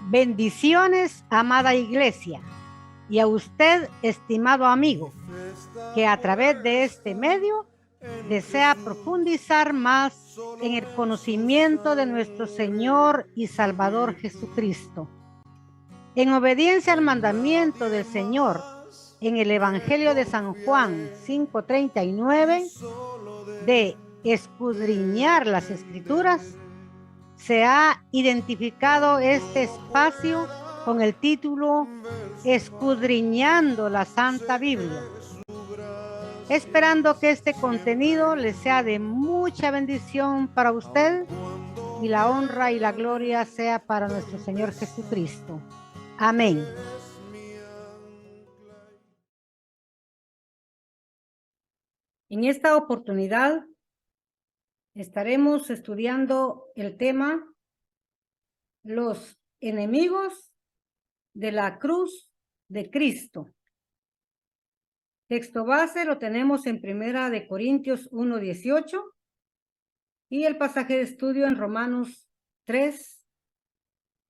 Bendiciones, amada iglesia, y a usted, estimado amigo, que a través de este medio desea profundizar más en el conocimiento de nuestro Señor y Salvador Jesucristo. En obediencia al mandamiento del Señor en el Evangelio de San Juan 5:39, de escudriñar las Escrituras, se ha identificado este espacio con el título Escudriñando la Santa Biblia, esperando que este contenido le sea de mucha bendición para usted y la honra y la gloria sea para nuestro Señor Jesucristo. Amén. En esta oportunidad estaremos estudiando el tema Los enemigos de la cruz de Cristo. Texto base lo tenemos en Primera de Corintios 1:18 y el pasaje de estudio en Romanos 3,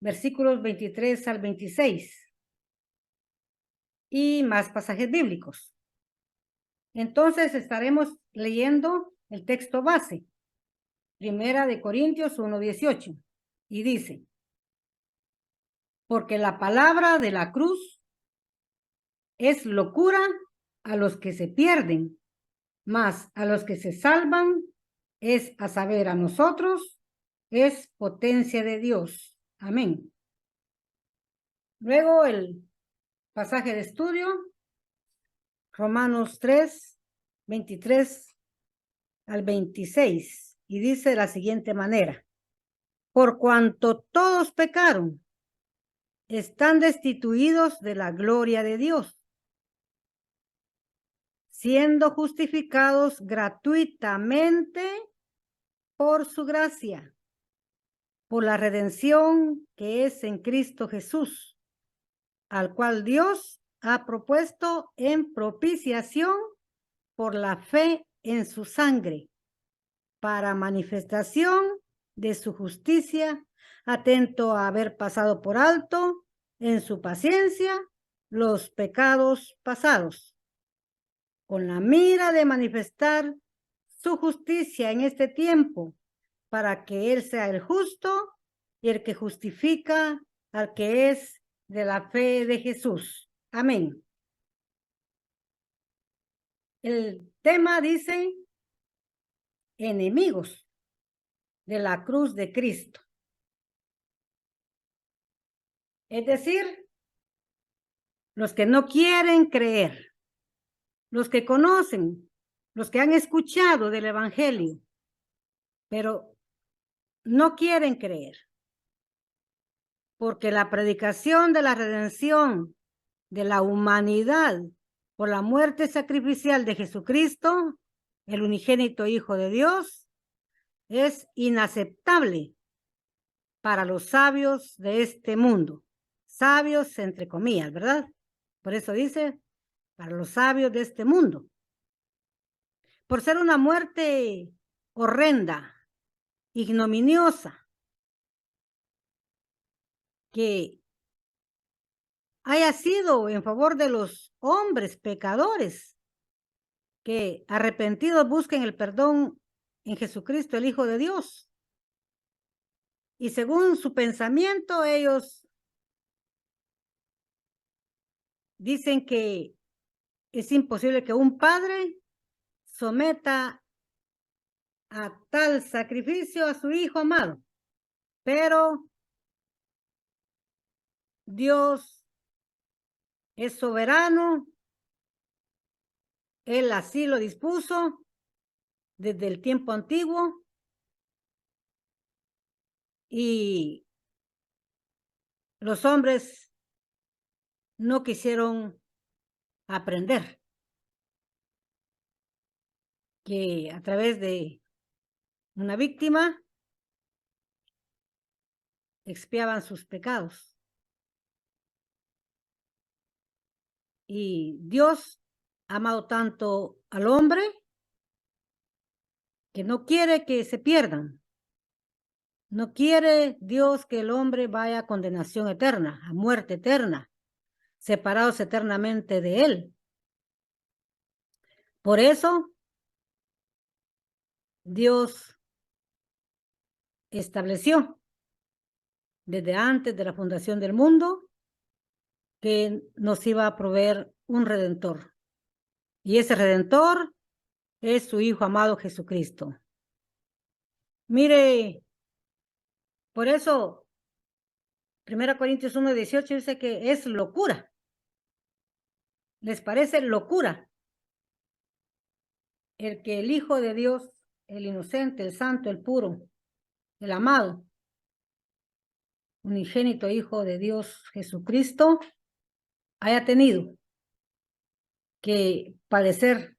versículos 23 al 26 y más pasajes bíblicos. Entonces estaremos leyendo el texto base, Primera de Corintios 1:18, y dice: porque la palabra de la cruz es locura a los que se pierden, mas a los que se salvan, es a saber, a nosotros, es potencia de Dios. Amén. Luego el pasaje de estudio, Romanos 3, 23 al 26, y dice de la siguiente manera: por cuanto todos pecaron, están destituidos de la gloria de Dios, siendo justificados gratuitamente por su gracia, por la redención que es en Cristo Jesús, al cual Dios ha propuesto en propiciación por la fe en su sangre, para manifestación de su justicia, atento a haber pasado por alto en su paciencia los pecados pasados, con la mira de manifestar su justicia en este tiempo, para que Él sea el justo y el que justifica al que es de la fe de Jesús. Amén. El tema dice: enemigos de la cruz de Cristo. Es decir, los que no quieren creer, los que conocen, los que han escuchado del Evangelio, pero no quieren creer, porque la predicación de la redención de la humanidad por la muerte sacrificial de Jesucristo, el unigénito Hijo de Dios, es inaceptable para los sabios de este mundo. Sabios entre comillas, ¿verdad? Por eso dice, para los sabios de este mundo. Por ser una muerte horrenda, ignominiosa, que haya sido en favor de los hombres pecadores, que arrepentidos busquen el perdón en Jesucristo, el Hijo de Dios. Y según su pensamiento, ellos dicen que es imposible que un padre someta a tal sacrificio a su hijo amado, pero Dios es soberano, Él así lo dispuso desde el tiempo antiguo, y los hombres no quisieron aprender que a través de una víctima expiaban sus pecados. Y Dios ha amado tanto al hombre que no quiere que se pierdan. No quiere Dios que el hombre vaya a condenación eterna, a muerte eterna, separados eternamente de Él. Por eso, Dios estableció desde antes de la fundación del mundo que nos iba a proveer un Redentor. Y ese Redentor es su Hijo amado Jesucristo. Mire, por eso 1 Corintios 1:18 dice que es locura. ¿Les parece locura el que el Hijo de Dios, el inocente, el santo, el puro, el amado, unigénito Hijo de Dios Jesucristo, haya tenido que padecer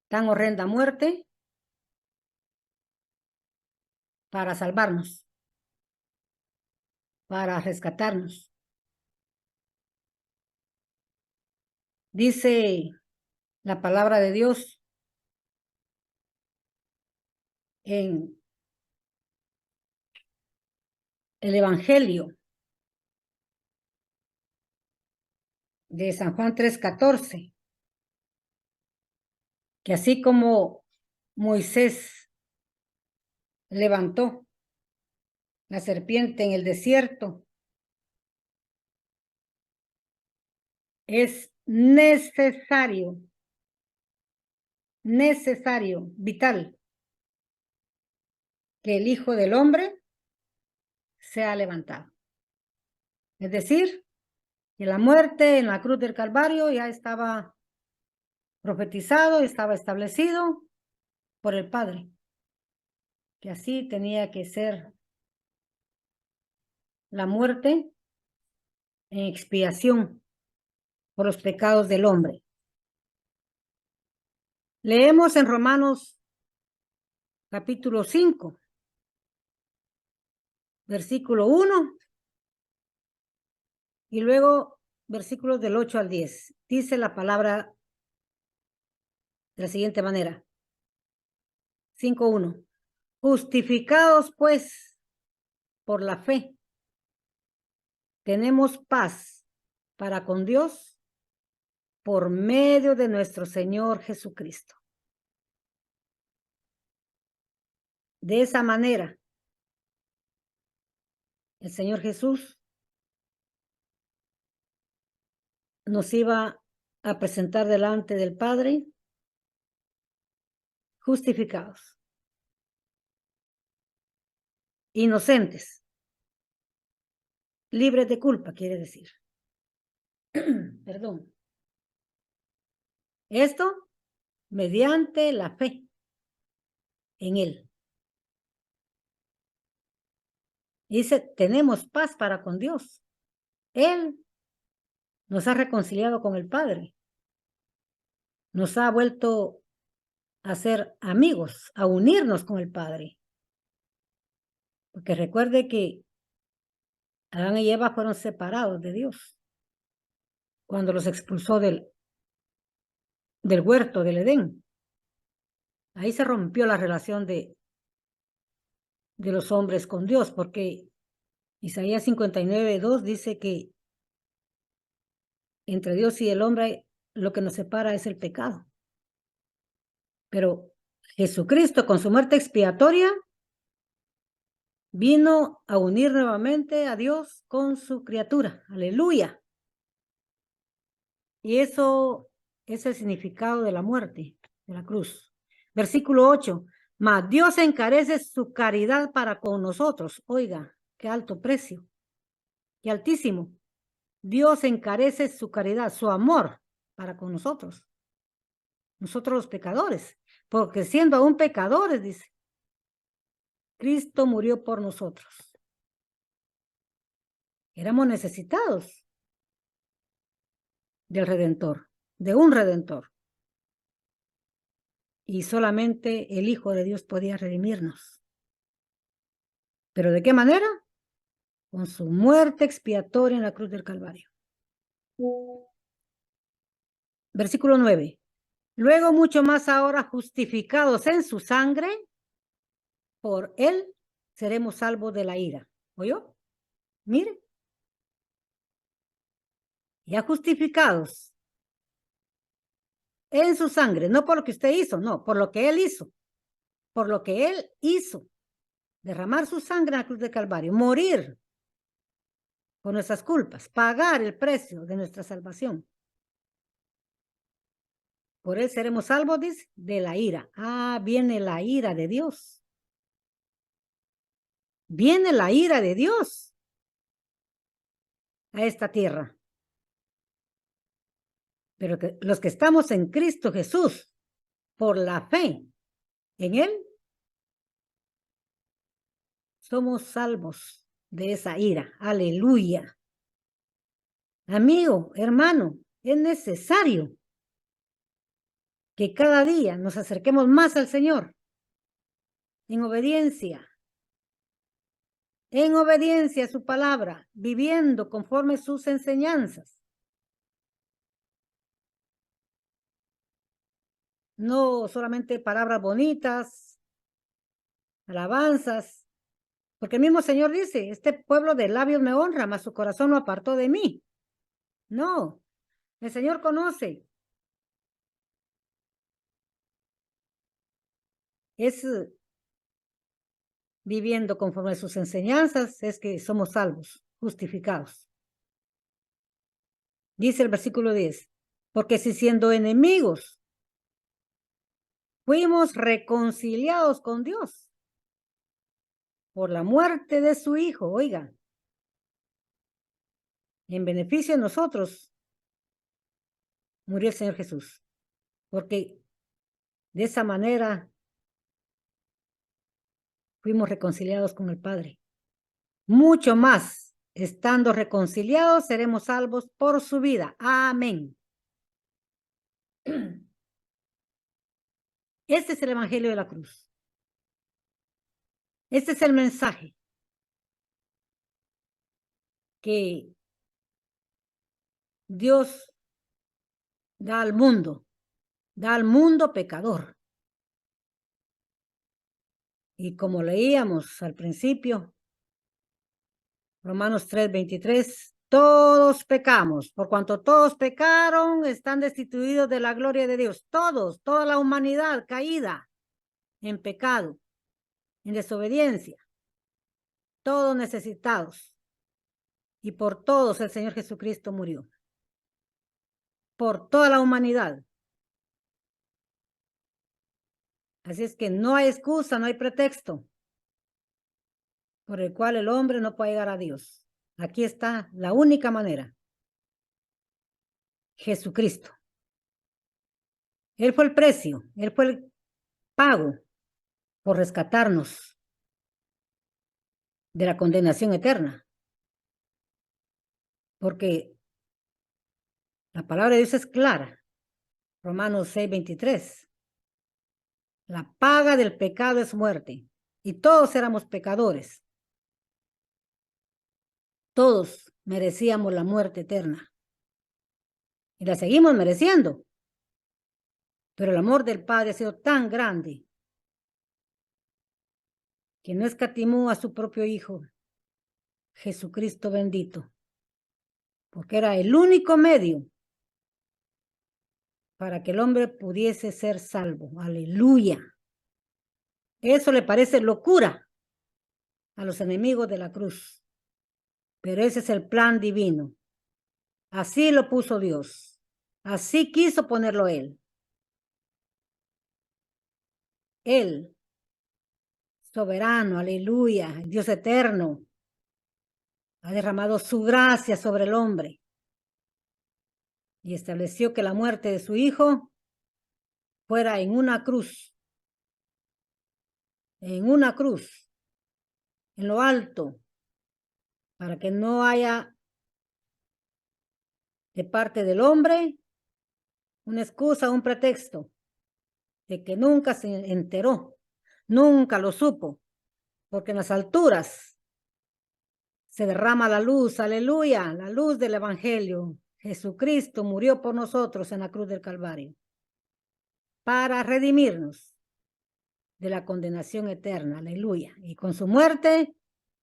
tan horrenda muerte para salvarnos, para rescatarnos? Dice la palabra de Dios en el Evangelio de San Juan 3:14, que así como Moisés levantó la serpiente en el desierto, es necesario, vital, que el Hijo del Hombre sea levantado. Es decir, que la muerte en la cruz del Calvario ya estaba profetizado, estaba establecido por el Padre, que así tenía que ser la muerte en expiación por los pecados del hombre. Leemos en Romanos capítulo 5, versículo 1, y luego versículos del 8 al 10. Dice la palabra de la siguiente manera. 5:1. Justificados pues por la fe, tenemos paz para con Dios por medio de nuestro Señor Jesucristo. De esa manera, el Señor Jesús nos iba a presentar delante del Padre justificados, inocentes, libres de culpa, quiere decir. Perdón. Esto mediante la fe en Él. Dice, tenemos paz para con Dios. Él nos ha reconciliado con el Padre. Nos ha vuelto a ser amigos, a unirnos con el Padre. Porque recuerde que Adán y Eva fueron separados de Dios cuando los expulsó del huerto del Edén. Ahí se rompió la relación de los hombres con Dios, porque Isaías 59:2 dice que entre Dios y el hombre lo que nos separa es el pecado. Pero Jesucristo, con su muerte expiatoria, vino a unir nuevamente a Dios con su criatura. Aleluya. Y eso es el significado de la muerte, de la cruz. Versículo 8. Mas Dios encarece su caridad para con nosotros. Oiga, qué alto precio, qué altísimo. Dios encarece su caridad, su amor para con nosotros. Nosotros los pecadores. Porque siendo aún pecadores, dice, Cristo murió por nosotros. Éramos necesitados del Redentor, de un Redentor. Y solamente el Hijo de Dios podía redimirnos. ¿Pero de qué manera? Con su muerte expiatoria en la cruz del Calvario. Versículo 9. Luego mucho más ahora justificados en su sangre por él seremos salvos de la ira. ¿Oyó? Mire. Ya justificados en su sangre, no por lo que usted hizo, no, por lo que Él hizo. Por lo que Él hizo. Derramar su sangre en la cruz de Calvario, morir por nuestras culpas, pagar el precio de nuestra salvación. Por Él seremos salvos, dice, de la ira. Ah, viene la ira de Dios. Viene la ira de Dios a esta tierra. Pero que los que estamos en Cristo Jesús, por la fe en Él, somos salvos de esa ira. Aleluya. Amigo, hermano, es necesario que cada día nos acerquemos más al Señor en obediencia a su palabra, viviendo conforme sus enseñanzas. No solamente palabras bonitas, alabanzas, porque el mismo Señor dice, este pueblo de labios me honra, mas su corazón lo apartó de mí. No, el Señor conoce. Es viviendo conforme a sus enseñanzas, es que somos salvos, justificados. Dice el versículo 10, porque si siendo enemigos, fuimos reconciliados con Dios por la muerte de su Hijo, oiga, en beneficio de nosotros, murió el Señor Jesús, porque de esa manera fuimos reconciliados con el Padre. Mucho más, estando reconciliados, seremos salvos por su vida. Amén. Este es el Evangelio de la cruz. Este es el mensaje que Dios da al mundo pecador. Y como leíamos al principio, Romanos 3:23, todos pecamos, por cuanto todos pecaron, están destituidos de la gloria de Dios. Todos, toda la humanidad caída en pecado, en desobediencia, todos necesitados. Y por todos el Señor Jesucristo murió. Por toda la humanidad. Así es que no hay excusa, no hay pretexto por el cual el hombre no puede llegar a Dios. Aquí está la única manera. Jesucristo. Él fue el precio, Él fue el pago por rescatarnos de la condenación eterna. Porque la palabra de Dios es clara. Romanos 6:23. La paga del pecado es muerte. Y todos éramos pecadores. Todos merecíamos la muerte eterna. Y la seguimos mereciendo. Pero el amor del Padre ha sido tan grande que no escatimó a su propio Hijo, Jesucristo bendito, porque era el único medio para que el hombre pudiese ser salvo. Aleluya. Eso le parece locura a los enemigos de la cruz, pero ese es el plan divino. Así lo puso Dios. Así quiso ponerlo Él. Él, soberano, aleluya, Dios eterno, ha derramado su gracia sobre el hombre y estableció que la muerte de su Hijo fuera en una cruz, en lo alto, para que no haya de parte del hombre una excusa, un pretexto de que nunca se enteró, nunca lo supo, porque en las alturas se derrama la luz, aleluya, la luz del Evangelio. Jesucristo murió por nosotros en la cruz del Calvario para redimirnos de la condenación eterna, aleluya. Y con su muerte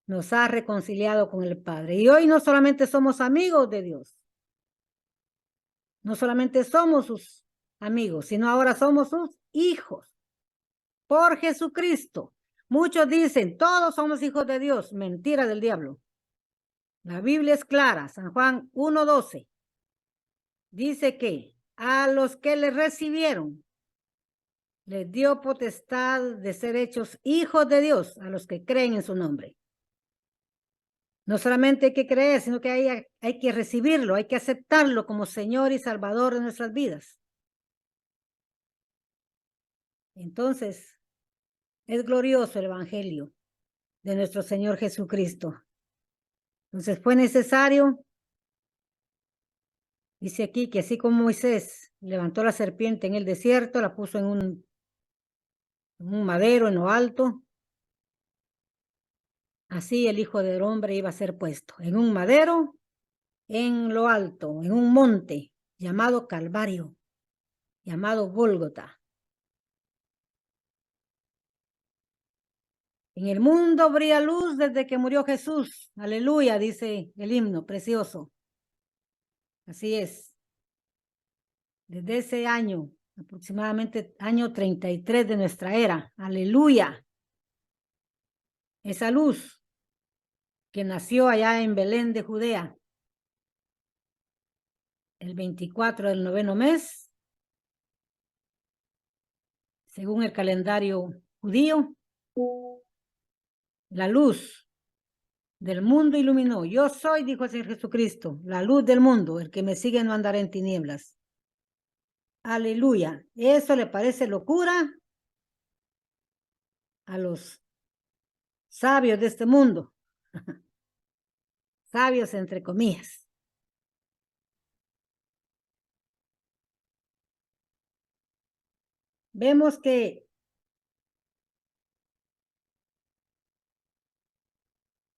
nos ha reconciliado con el Padre. Y hoy no solamente somos amigos de Dios, no solamente somos sus amigos, sino ahora somos sus hijos por Jesucristo. Muchos dicen, todos somos hijos de Dios. Mentira del diablo. La Biblia es clara, San Juan 1:12. Dice que a los que le recibieron, les dio potestad de ser hechos hijos de Dios, a los que creen en su nombre. No solamente hay que creer, sino que hay que recibirlo, hay que aceptarlo como Señor y Salvador de nuestras vidas. Entonces, es glorioso el Evangelio de nuestro Señor Jesucristo. Entonces fue necesario, dice aquí, que así como Moisés levantó la serpiente en el desierto, la puso en un madero en lo alto, así el Hijo del Hombre iba a ser puesto en un madero en lo alto, en un monte llamado Calvario, llamado Gólgota. En el mundo brilla luz desde que murió Jesús. Aleluya, dice el himno precioso. Así es. Desde ese año, aproximadamente año 33 de nuestra era. Aleluya. Esa luz que nació allá en Belén de Judea, el 24 del 9º mes, según el calendario judío, la luz del mundo iluminó. Yo soy, dijo el Señor Jesucristo, la luz del mundo. El que me sigue no andará en tinieblas. Aleluya. ¿Eso le parece locura a los sabios de este mundo? Sabios entre comillas. Vemos que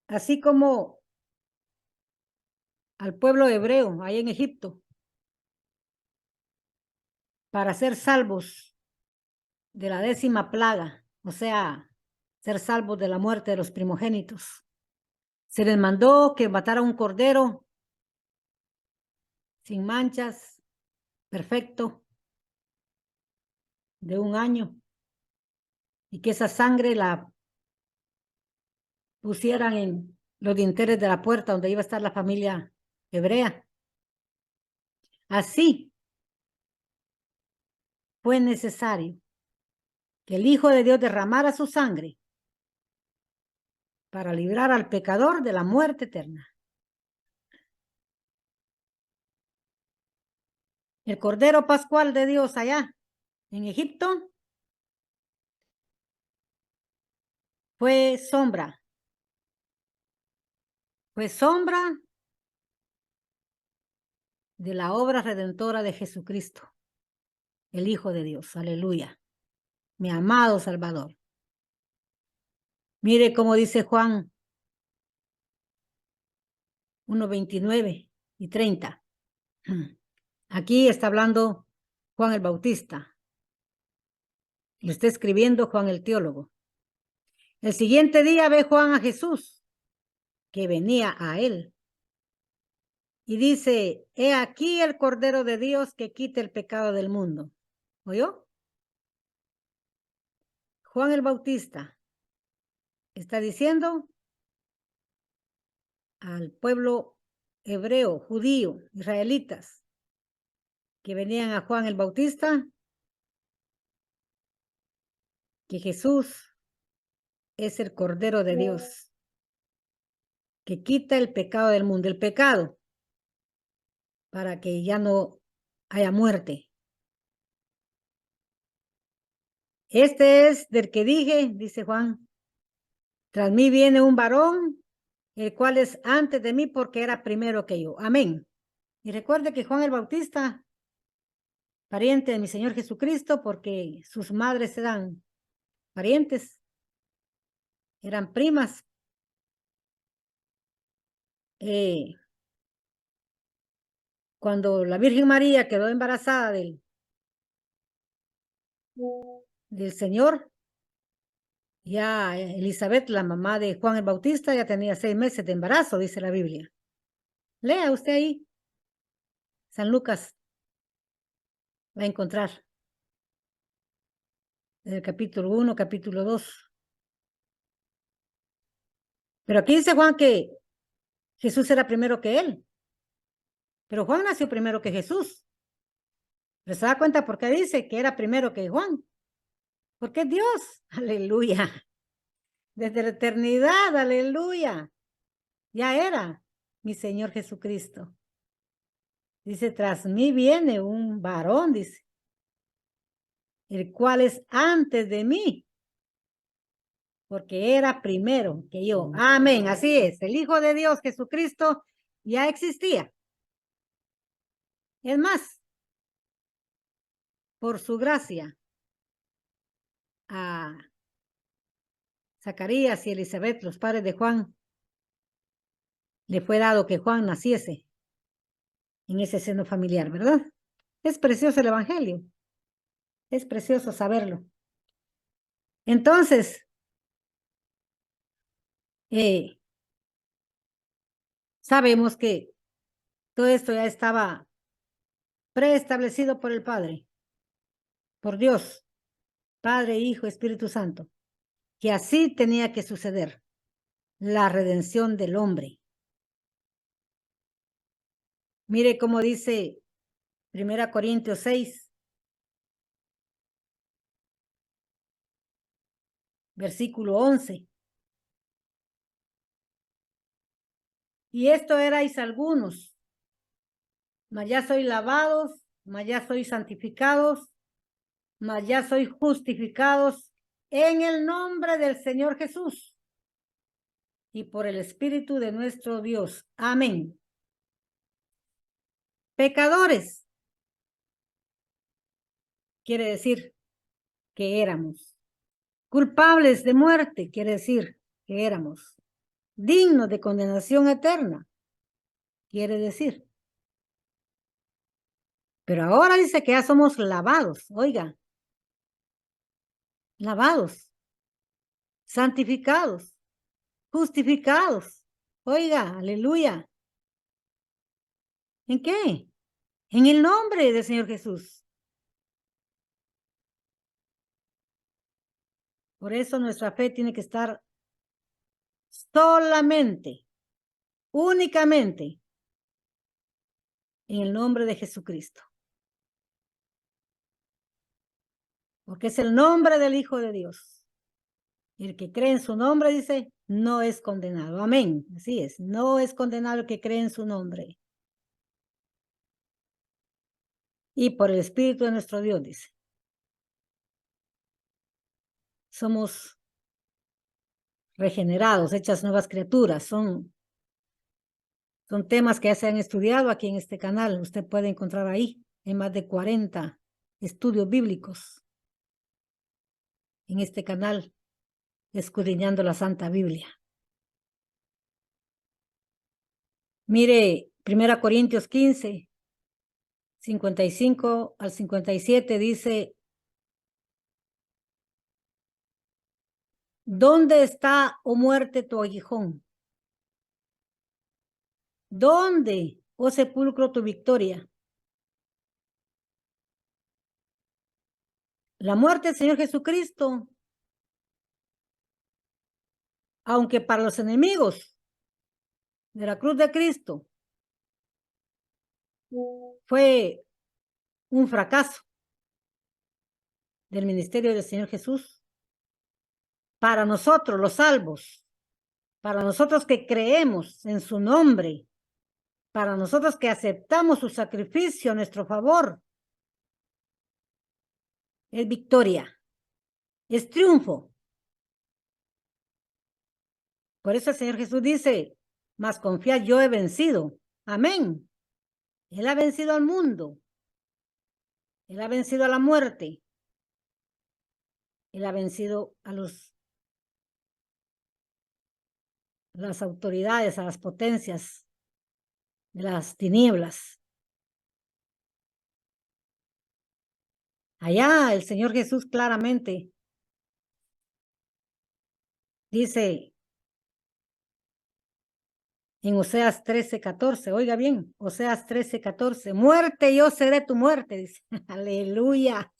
así como al pueblo hebreo ahí en Egipto, para ser salvos de la 10ª plaga, o sea, ser salvos de la muerte de los primogénitos, se les mandó que matara un cordero sin manchas, perfecto, de 1 año, y que esa sangre la pusieran en los dinteles de la puerta donde iba a estar la familia hebrea. Así fue necesario que el Hijo de Dios derramara su sangre para librar al pecador de la muerte eterna. El Cordero Pascual de Dios allá en Egipto fue sombra de la obra redentora de Jesucristo, el Hijo de Dios. Aleluya. Mi amado Salvador. Mire cómo dice Juan 1:29 y 30. Aquí está hablando Juan el Bautista. Lo está escribiendo Juan el teólogo. El siguiente día ve Juan a Jesús, que venía a él. Y dice, he aquí el Cordero de Dios que quita el pecado del mundo. ¿Oyó? Juan el Bautista está diciendo al pueblo hebreo, judío, israelitas, que venían a Juan el Bautista, que Jesús es el Cordero de Dios, que quita el pecado del mundo, el pecado, para que ya no haya muerte. Este es del que dije, dice Juan, tras mí viene un varón, el cual es antes de mí porque era primero que yo. Amén. Y recuerde que Juan el Bautista, pariente de mi Señor Jesucristo, porque sus madres eran parientes, eran primas. Cuando la Virgen María quedó embarazada del Señor, Ya Elizabeth, la mamá de Juan el Bautista, ya tenía 6 meses de embarazo, dice la Biblia. Lea usted ahí, San Lucas, va a encontrar. En el capítulo 1, capítulo 2. Pero aquí dice Juan que Jesús era primero que él. Pero Juan nació primero que Jesús. ¿Pero se da cuenta por qué dice que era primero que Juan? Porque es Dios. Aleluya. Desde la eternidad, aleluya. Ya era mi Señor Jesucristo. Dice, tras mí viene un varón, dice, el cual es antes de mí, porque era primero que yo. Amén, así es. El Hijo de Dios, Jesucristo, ya existía. Es más, por su gracia, a Zacarías y Elizabeth, los padres de Juan, le fue dado que Juan naciese en ese seno familiar, ¿verdad? Es precioso el Evangelio. Es precioso saberlo. Entonces, sabemos que todo esto ya estaba preestablecido por el Padre, por Dios, Padre, Hijo, Espíritu Santo, que así tenía que suceder la redención del hombre. Mire cómo dice 1 Corintios 6, versículo 11. Y esto erais algunos, mas ya sois lavados, mas ya sois santificados, mas ya sois justificados en el nombre del Señor Jesús y por el Espíritu de nuestro Dios. Amén. Pecadores, quiere decir que éramos. Culpables de muerte, quiere decir que éramos. Dignos de condenación eterna, quiere decir. Pero ahora dice que ya somos lavados, oiga. Lavados, santificados, justificados. Oiga, aleluya. ¿En qué? En el nombre del Señor Jesús. Por eso nuestra fe tiene que estar solamente, únicamente, en el nombre de Jesucristo. Porque es el nombre del Hijo de Dios. El que cree en su nombre, dice, no es condenado. Amén. Así es. No es condenado el que cree en su nombre. Y por el Espíritu de nuestro Dios, dice. Somos regenerados, hechas nuevas criaturas. Son temas que ya se han estudiado aquí en este canal. Usted puede encontrar ahí en más de 40 estudios bíblicos en este canal, escudriñando la Santa Biblia. Mire, 1 Corintios 15, 55 al 57 dice, ¿dónde está, oh muerte, tu aguijón? ¿Dónde, oh sepulcro, tu victoria? La muerte del Señor Jesucristo, aunque para los enemigos de la cruz de Cristo fue un fracaso del ministerio del Señor Jesús, para nosotros los salvos, para nosotros que creemos en su nombre, para nosotros que aceptamos su sacrificio a nuestro favor, es victoria, es triunfo. Por eso el Señor Jesús dice, mas confiad, yo he vencido. Amén. Él ha vencido al mundo. Él ha vencido a la muerte. Él ha vencido a las autoridades, a las potencias de las tinieblas. Allá el Señor Jesús claramente Dice en Oseas 13:14, oiga bien, Oseas 13:14, muerte, yo seré tu muerte, dice. Aleluya.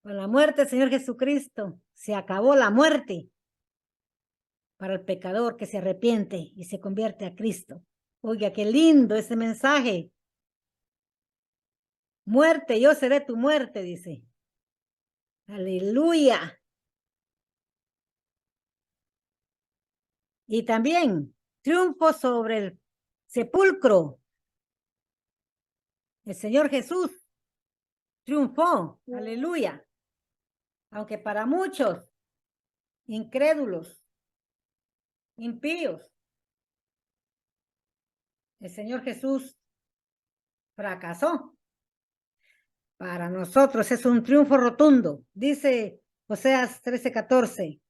Con la muerte del Señor Jesucristo se acabó la muerte para el pecador que se arrepiente y se convierte a Cristo. Oiga, qué lindo ese mensaje. Muerte, yo seré tu muerte, dice. Aleluya. Y también triunfo sobre el sepulcro. El Señor Jesús triunfó. Aleluya. Aunque para muchos incrédulos, impíos, el Señor Jesús fracasó. Para nosotros es un triunfo rotundo. Dice Oseas 13:14.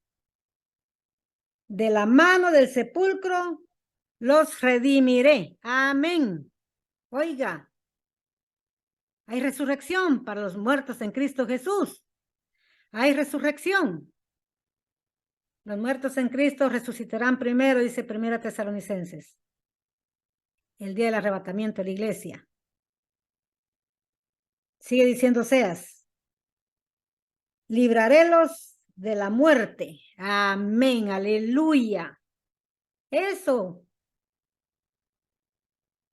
De la mano del sepulcro los redimiré. Amén. Oiga, hay resurrección para los muertos en Cristo Jesús. Hay resurrección. Los muertos en Cristo resucitarán primero, dice 1 Tesalonicenses. El día del arrebatamiento de la iglesia. Sigue diciendo Oseas. Librarélos de la muerte. Amén. Aleluya. Eso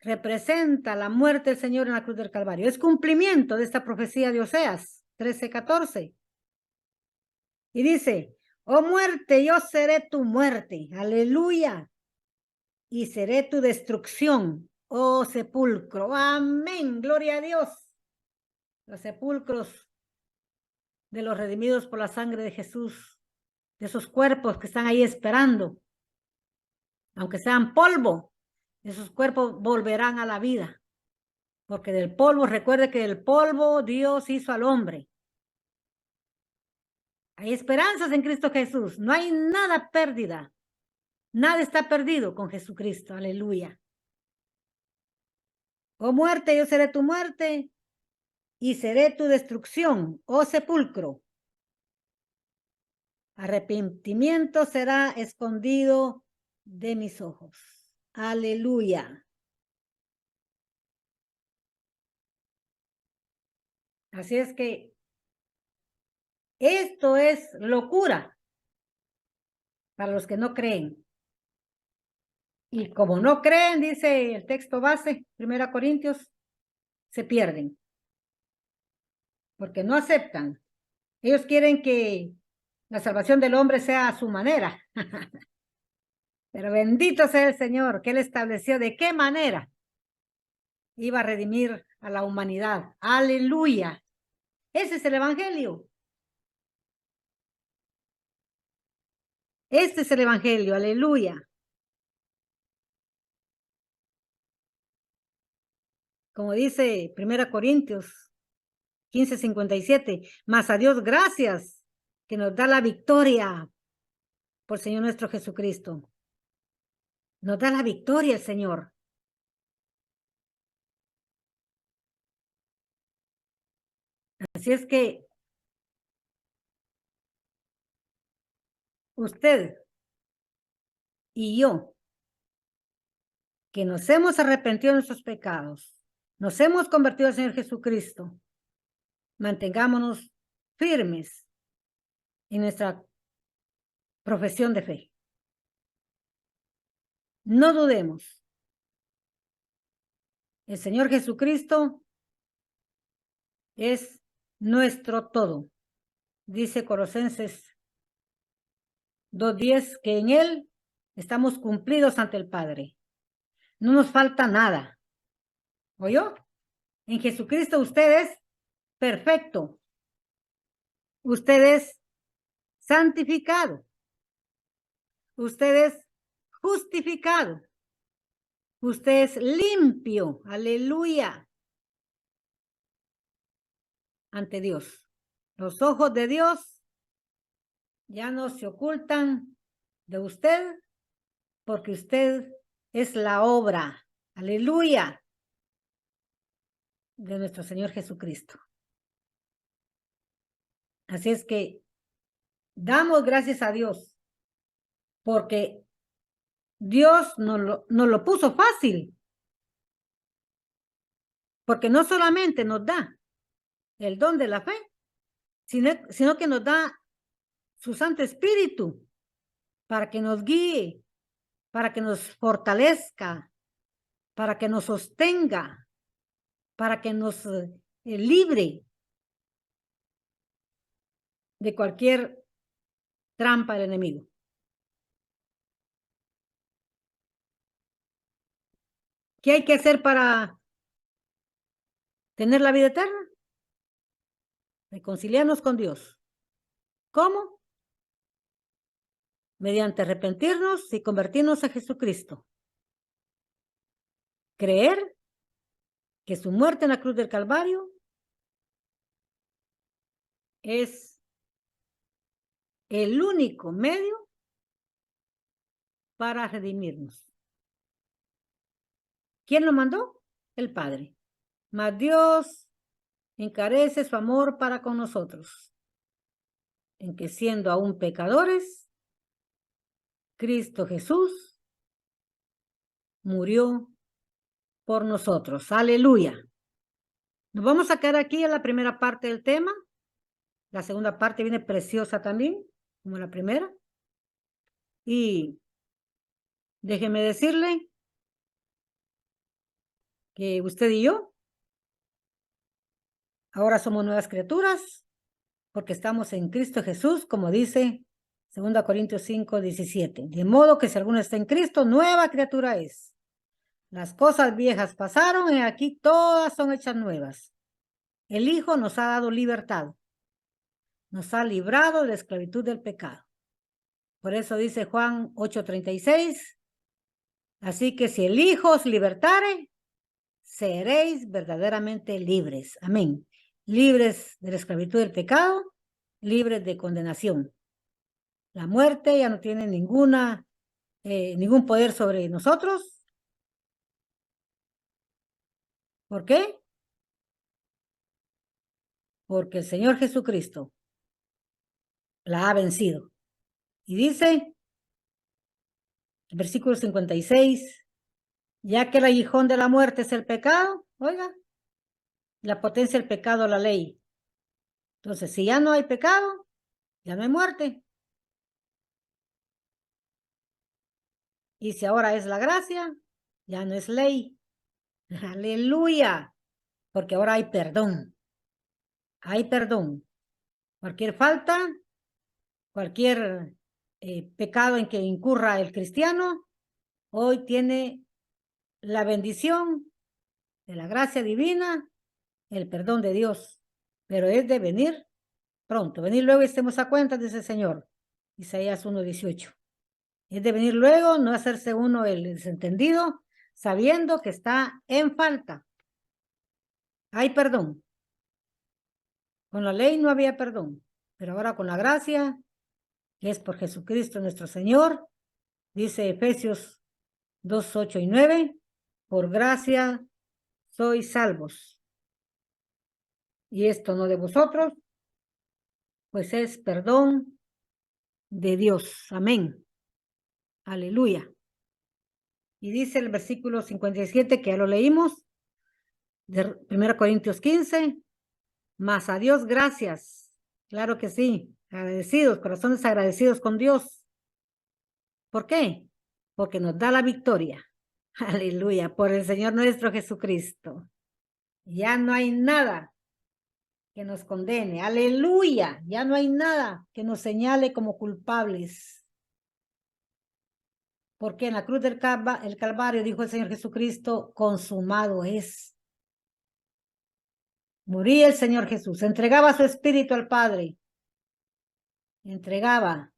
representa la muerte del Señor en la cruz del Calvario. Es cumplimiento de esta profecía de Oseas 13:14. Y dice, oh muerte, yo seré tu muerte. Aleluya. Y seré tu destrucción, oh sepulcro. Amén. Gloria a Dios. Los sepulcros de los redimidos por la sangre de Jesús, de esos cuerpos que están ahí esperando, aunque sean polvo, esos cuerpos volverán a la vida, porque del polvo, recuerde que del polvo Dios hizo al hombre. Hay esperanzas en Cristo Jesús, no hay nada pérdida, nada está perdido con Jesucristo, aleluya. Oh muerte, yo seré tu muerte y seré tu destrucción, oh sepulcro. Arrepentimiento será escondido de mis ojos. Aleluya. Así es que esto es locura para los que no creen. Y como no creen, dice el texto base, 1 Corintios, se pierden. Porque no aceptan. Ellos quieren que la salvación del hombre sea a su manera. Pero bendito sea el Señor, que Él estableció de qué manera iba a redimir a la humanidad. Aleluya. Ese es el Evangelio. Este es el Evangelio. Aleluya. Como dice 1 Corintios 15:57, mas a Dios gracias que nos da la victoria por Señor nuestro Jesucristo. Nos da la victoria el Señor. Así es que usted y yo, que nos hemos arrepentido de nuestros pecados, nos hemos convertido al Señor Jesucristo, mantengámonos firmes en nuestra profesión de fe. No dudemos. El Señor Jesucristo es nuestro todo. Dice Colosenses 2:10 que en Él estamos cumplidos ante el Padre. No nos falta nada. ¿Oyó? En Jesucristo usted es perfecto. Usted es santificado. Usted es justificado. Usted es limpio. Aleluya. Ante Dios. Los ojos de Dios ya no se ocultan de usted porque usted es la obra. Aleluya. De nuestro Señor Jesucristo. Así es que Damos gracias a Dios porque Dios nos lo puso fácil, porque no solamente nos da el don de la fe, sino que nos da su Santo Espíritu para que nos guíe, para que nos fortalezca, para que nos sostenga, para que nos libre de cualquier trampa del enemigo. ¿Qué hay que hacer para tener la vida eterna? Reconciliarnos con Dios. ¿Cómo? Mediante arrepentirnos y convertirnos a Jesucristo. Creer que su muerte en la cruz del Calvario es el único medio para redimirnos. ¿Quién lo mandó? El Padre. Mas Dios encarece su amor para con nosotros, en que siendo aún pecadores, Cristo Jesús murió por nosotros. Aleluya. Nos vamos a quedar aquí en la primera parte del tema. La segunda parte viene preciosa también, como la primera. Y déjeme decirle que usted y yo ahora somos nuevas criaturas porque estamos en Cristo Jesús, como dice 2 Corintios 5:17. De modo que si alguno está en Cristo, nueva criatura es. Las cosas viejas pasaron y aquí todas son hechas nuevas. El Hijo nos ha dado libertad. Nos ha librado de la esclavitud del pecado. Por eso dice Juan 8:36. Así que si el Hijo os libertare, seréis verdaderamente libres. Amén. Libres de la esclavitud del pecado, libres de condenación. La muerte ya no tiene ningún poder sobre nosotros. ¿Por qué? Porque el Señor Jesucristo la ha vencido. Y dice, el versículo 56, ya que el aguijón de la muerte es el pecado, oiga, la potencia del pecado, la ley. Entonces, si ya no hay pecado, ya no hay muerte. Y si ahora es la gracia, ya no es ley. Aleluya. Porque ahora hay perdón. Hay perdón. Cualquier falta, cualquier pecado en que incurra el cristiano, hoy tiene la bendición de la gracia divina, el perdón de Dios. Pero es de venir pronto. Venir luego y estemos a cuenta, dice el Señor. Isaías 1:18. Es de venir luego, no hacerse uno el desentendido, sabiendo que está en falta. Hay perdón. Con la ley no había perdón, pero ahora con la gracia, que es por Jesucristo nuestro Señor, dice Efesios 2:8-9, por gracia sois salvos. Y esto no de vosotros, pues es perdón de Dios. Amén. Aleluya. Y dice el versículo 57, que ya lo leímos, de 1 Corintios 15, mas a Dios gracias. Claro que sí, agradecidos, corazones agradecidos con Dios. ¿Por qué? Porque nos da la victoria. Aleluya, por el Señor nuestro Jesucristo. Ya no hay nada que nos condene. Aleluya, ya no hay nada que nos señale como culpables. Porque en la cruz del Calvario dijo el Señor Jesucristo, consumado es. Moría el Señor Jesús, entregaba su espíritu al Padre, entregaba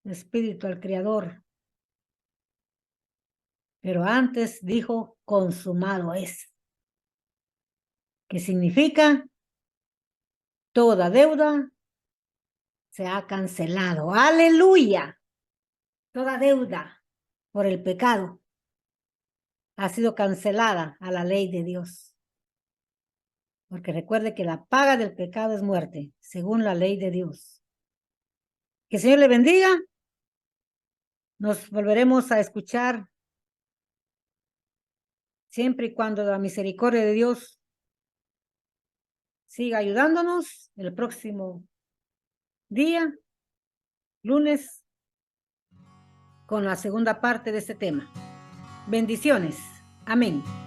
el espíritu al Creador. Pero antes dijo, consumado es. ¿Qué significa? Toda deuda se ha cancelado. Aleluya. Toda deuda por el pecado ha sido cancelada a la ley de Dios. Porque recuerde que la paga del pecado es muerte, según la ley de Dios. Que el Señor le bendiga. Nos volveremos a escuchar siempre y cuando la misericordia de Dios siga ayudándonos el próximo día, lunes, con la segunda parte de este tema. Bendiciones. Amén.